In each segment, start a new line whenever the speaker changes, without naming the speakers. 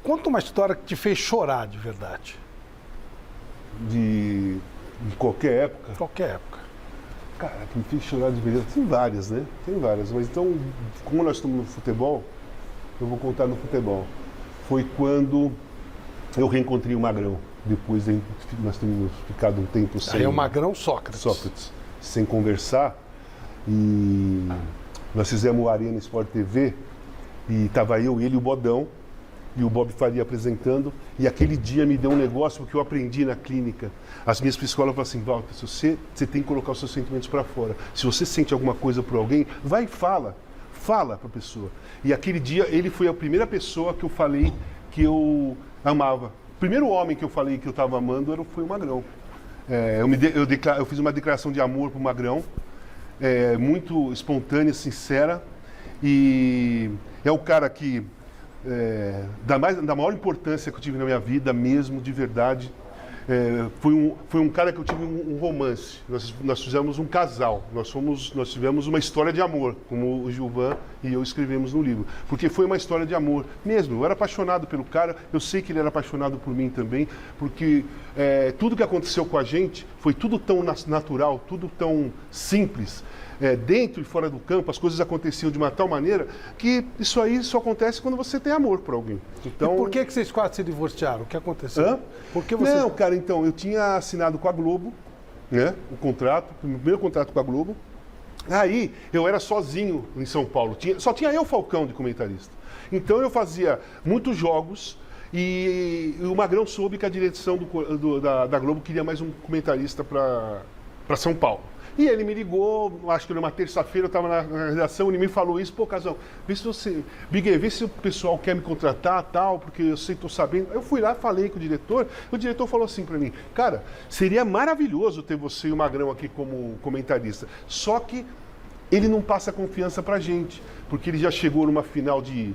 Conta uma história que te fez chorar de verdade.
De qualquer época.
Qualquer época.
Cara, que me fez chorar de verdade. Tem várias, né? Tem várias. Mas então, como nós estamos no futebol, eu vou contar no futebol. Foi quando eu reencontrei o Magrão. Depois de nós temos ficado um tempo sem...
Aí é o Magrão Sócrates.
Sem conversar. E nós fizemos o Arena Sport TV. E estava eu, ele e o Bodão. E o Bob Faria apresentando, e aquele dia me deu um negócio que eu aprendi na clínica. As minhas psicólogas falaram assim, Walter, você tem que colocar os seus sentimentos para fora. Se você sente alguma coisa por alguém, vai e fala para a pessoa. E aquele dia, ele foi a primeira pessoa que eu falei que eu amava. O primeiro homem que eu falei que eu estava amando foi o Magrão. Eu fiz uma declaração de amor para o Magrão, muito espontânea, sincera, e é o cara que... da maior importância que eu tive na minha vida mesmo, de verdade, foi um cara que eu tive um romance. Nós fizemos um casal, nós tivemos uma história de amor, como o Gilvan e eu escrevemos no livro, porque foi uma história de amor mesmo. Eu era apaixonado pelo cara, eu sei que ele era apaixonado por mim também, porque tudo que aconteceu com a gente foi tudo tão natural, tudo tão simples. Dentro e fora do campo, as coisas aconteciam de uma tal maneira que isso aí só acontece quando você tem amor por alguém. Então,
e por que vocês quase se divorciaram? O que aconteceu?
Hã?
Por que você...
Não, cara, então, eu tinha assinado com a Globo, né, o primeiro contrato com a Globo. Aí, eu era sozinho em São Paulo, só tinha eu, Falcão, de comentarista. Então, eu fazia muitos jogos e o Magrão soube que a direção da Globo queria mais um comentarista para São Paulo. E ele me ligou, acho que numa terça-feira eu estava na redação, ele me falou isso, pô, Casão, vê se o pessoal quer me contratar, tal, porque eu sei, estou sabendo. Eu fui lá, falei com o diretor falou assim para mim, cara, seria maravilhoso ter você e o Magrão aqui como comentarista, só que ele não passa confiança pra gente, porque ele já chegou numa final de...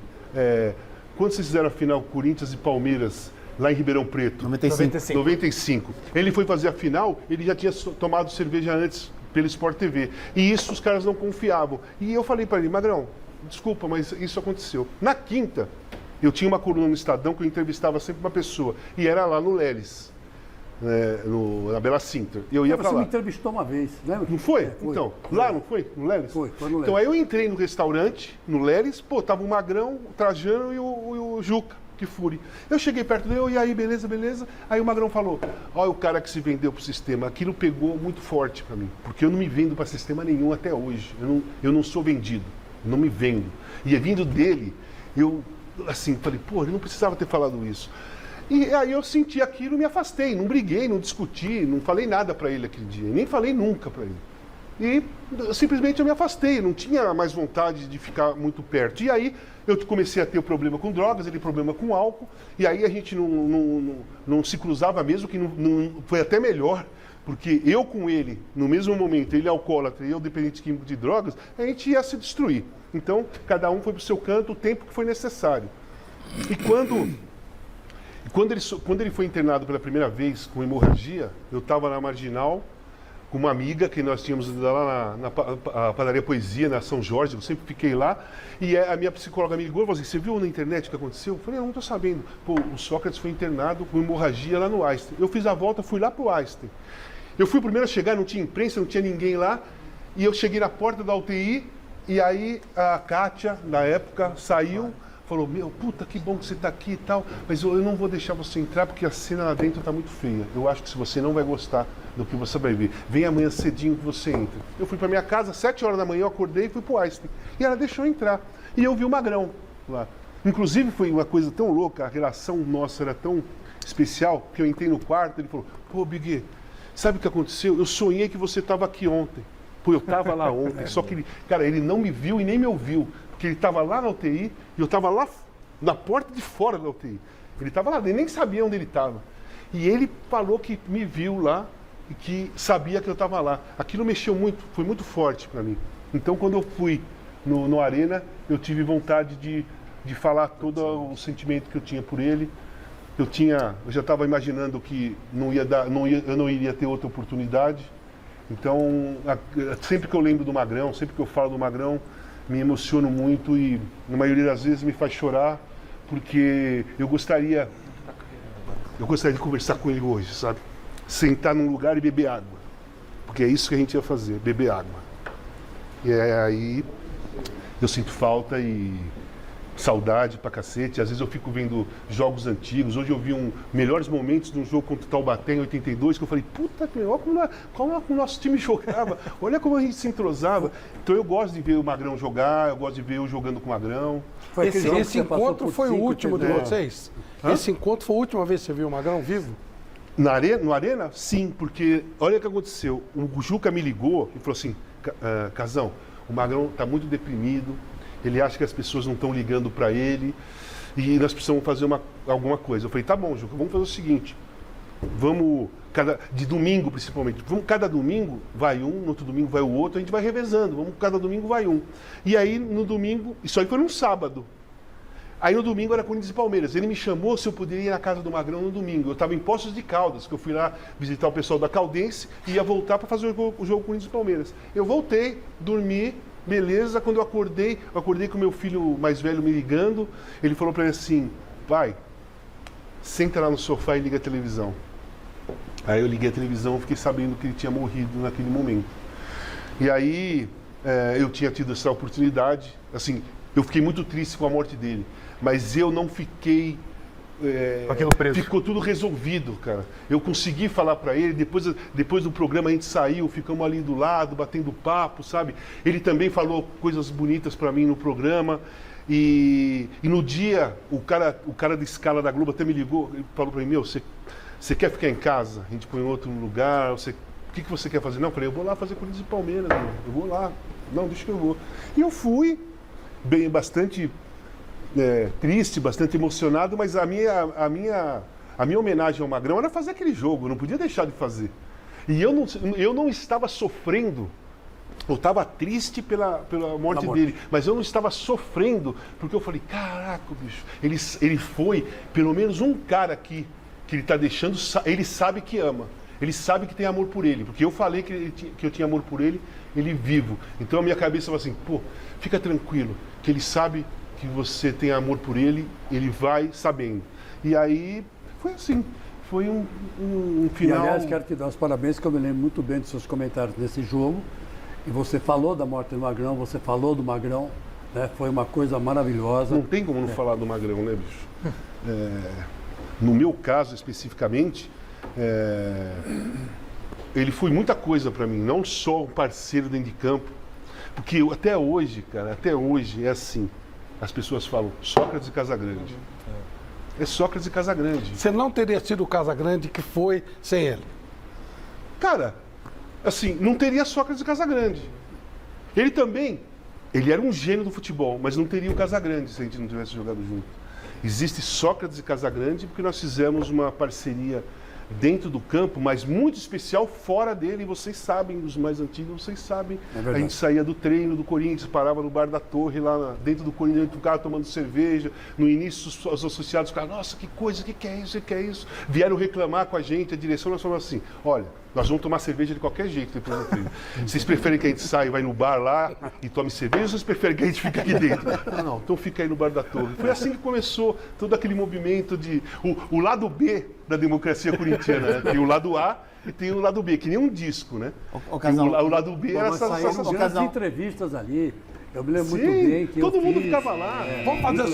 quando vocês fizeram a final Corinthians e Palmeiras, lá em Ribeirão Preto? 95. Ele foi fazer a final, ele já tinha tomado cerveja antes pelo Sport TV. E isso os caras não confiavam. E eu falei para ele, Magrão, desculpa, mas isso aconteceu. Na quinta, eu tinha uma coluna no Estadão que eu entrevistava sempre uma pessoa. E era lá no Leles, na Bela Sintra. Eu ia para lá.
Você me entrevistou uma vez, lembra?
Não foi?
Foi.
Então,
Foi.
lá não foi? No Leles?
Foi no Leles.
Então aí eu entrei no restaurante, no Leles, pô, tava o Magrão, o Trajano e o Juca. Que fúria. Eu cheguei perto dele, e aí, beleza, beleza. Aí o Magrão falou, olha o cara que se vendeu pro sistema. Aquilo pegou muito forte para mim, porque eu não me vendo para sistema nenhum até hoje. Eu não sou vendido, eu não me vendo. E vindo dele, eu, assim, falei, pô, ele não precisava ter falado isso. E aí eu senti aquilo e me afastei, não briguei, não discuti, não falei nada para ele aquele dia, nem falei nunca para ele. E simplesmente eu me afastei, não tinha mais vontade de ficar muito perto. E aí eu comecei a ter o problema com drogas, ele problema com álcool, e aí a gente não se cruzava mesmo, que foi até melhor, porque eu com ele, no mesmo momento, ele alcoólatra e eu dependente químico de drogas, a gente ia se destruir. Então, cada um foi para o seu canto o tempo que foi necessário. E quando ele foi internado pela primeira vez com hemorragia, eu estava na Marginal, com uma amiga que nós tínhamos lá na padaria Poesia, na São Jorge, eu sempre fiquei lá, e a minha psicóloga me ligou e falou assim, você viu na internet o que aconteceu? Eu falei, não estou sabendo. Pô, o Sócrates foi internado com hemorragia lá no Einstein. Eu fiz a volta, fui lá pro Einstein. Eu fui o primeiro a chegar, não tinha imprensa, não tinha ninguém lá, e eu cheguei na porta da UTI, e aí a Kátia, na época, saiu, falou, meu, puta, que bom que você está aqui e tal, mas eu não vou deixar você entrar porque a cena lá dentro está muito feia. Eu acho que se você não vai gostar do que você vai ver, vem amanhã cedinho que você entra. Eu fui para minha casa, 7 horas da manhã, eu acordei e fui pro Einstein. E ela deixou entrar. E eu vi o Magrão lá. Inclusive foi uma coisa tão louca, a relação nossa era tão especial, que eu entrei no quarto, ele falou, pô, Bigê, sabe o que aconteceu? Eu sonhei que você estava aqui ontem. Pô, eu estava lá ontem, só que ele não me viu e nem me ouviu. Porque ele estava lá na UTI e eu estava lá na porta de fora da UTI. Ele estava lá, ele nem sabia onde ele estava. E ele falou que me viu lá e que sabia que eu estava lá. Aquilo mexeu muito, foi muito forte para mim. Então, quando eu fui no Arena, eu tive vontade de falar todo o sentimento que eu tinha por ele. Eu já estava imaginando que eu não iria ter outra oportunidade. Então, sempre que eu lembro do Magrão, sempre que eu falo do Magrão, me emociono muito e, na maioria das vezes, me faz chorar, porque eu gostaria de conversar com ele hoje, sabe? Sentar num lugar e beber água. Porque é isso que a gente ia fazer, beber água. E aí eu sinto falta e saudade pra cacete. Às vezes eu fico vendo jogos antigos. Hoje eu vi melhores momentos de um jogo contra o Taubaté em 82, que eu falei, puta, olha como o nosso time jogava, olha como a gente se entrosava. Então eu gosto de ver o Magrão jogar, eu gosto de ver eu jogando com o Magrão.
Esse encontro foi o último de vocês? Esse encontro foi a última vez que você viu o Magrão vivo?
No Arena? Sim, porque olha o que aconteceu. O Juca me ligou e falou assim, Casão, o Magrão está muito deprimido, ele acha que as pessoas não estão ligando para ele e nós precisamos fazer alguma coisa. Eu falei, tá bom, Juca, vamos fazer o seguinte, vamos, de domingo principalmente, cada domingo vai um, no outro domingo vai o outro, a gente vai revezando, cada domingo vai um. E aí no domingo, isso aí foi num sábado. Aí no domingo era Corinthians e Palmeiras. Ele me chamou se eu poderia ir na casa do Magrão no domingo. Eu estava em Poços de Caldas, que eu fui lá visitar o pessoal da Caldense e ia voltar para fazer o jogo Corinthians e Palmeiras. Eu voltei, dormi, beleza. Quando eu acordei com o meu filho mais velho me ligando. Ele falou para mim assim, pai, senta lá no sofá e liga a televisão. Aí eu liguei a televisão e fiquei sabendo que ele tinha morrido naquele momento. E aí eu tinha tido essa oportunidade, assim, eu fiquei muito triste com a morte dele, mas eu não fiquei...
Aquilo preso.
Ficou tudo resolvido, cara. Eu consegui falar para ele, depois do programa a gente saiu, ficamos ali do lado, batendo papo, sabe? Ele também falou coisas bonitas para mim no programa. E no dia, o cara da escala da Globo até me ligou e falou para mim, você quer ficar em casa? A gente põe em outro lugar, o que você quer fazer? Não, eu falei, eu vou lá fazer Corinthians e Palmeiras, meu. Eu vou lá. Não, deixa que eu vou. E eu fui, bastante triste, bastante emocionado, mas a minha homenagem ao Magrão era fazer aquele jogo, eu não podia deixar de fazer. E eu não estava sofrendo, eu estava triste pela morte dele, mas eu não estava sofrendo, porque eu falei, caraca, bicho, ele foi pelo menos um cara aqui, que ele está deixando, ele sabe que ama, ele sabe que tem amor por ele, porque eu falei que eu tinha amor por ele, ele vivo. Então a minha cabeça foi assim, pô, fica tranquilo, que ele sabe que você tem amor por ele, ele vai sabendo. E aí foi assim, foi um final...
E aliás, quero te dar os parabéns, que eu me lembro muito bem dos seus comentários nesse jogo. E você falou da morte do Magrão, você falou do Magrão, né? Foi uma coisa maravilhosa.
Não tem como não falar do Magrão, né, bicho? No meu caso, especificamente, ele foi muita coisa para mim, não só um parceiro dentro de campo, porque até hoje, cara, é assim, as pessoas falam Sócrates e Casagrande. É Sócrates e Casagrande.
Você não teria sido o Casagrande que foi sem ele?
Cara, assim, não teria Sócrates e Casagrande. Ele era um gênio do futebol, mas não teria o Casagrande se a gente não tivesse jogado junto. Existe Sócrates e Casagrande porque nós fizemos uma parceria dentro do campo, mas muito especial fora dele, e vocês sabem, os mais antigos, vocês sabem. A gente saía do treino do Corinthians, parava no bar da Torre, lá dentro do Corinthians, dentro do carro tomando cerveja. No início, os associados ficaram, nossa, que coisa, que é isso, que é isso? Vieram reclamar com a gente, a direção, nós falamos assim, olha, nós vamos tomar cerveja de qualquer jeito depois do treino. Vocês preferem que a gente saia e vai no bar lá e tome cerveja, ou vocês preferem que a gente fique aqui dentro? Não, então fica aí no bar da Torre. Foi assim que começou todo aquele movimento de... O lado B da democracia corintiana, né? Tem o lado A e tem o lado B, que nem um disco, né? O lado B era essas
entrevistas ali, eu me lembro muito
Sim,
bem que
todo mundo ficava lá.
Vamos fazer assim.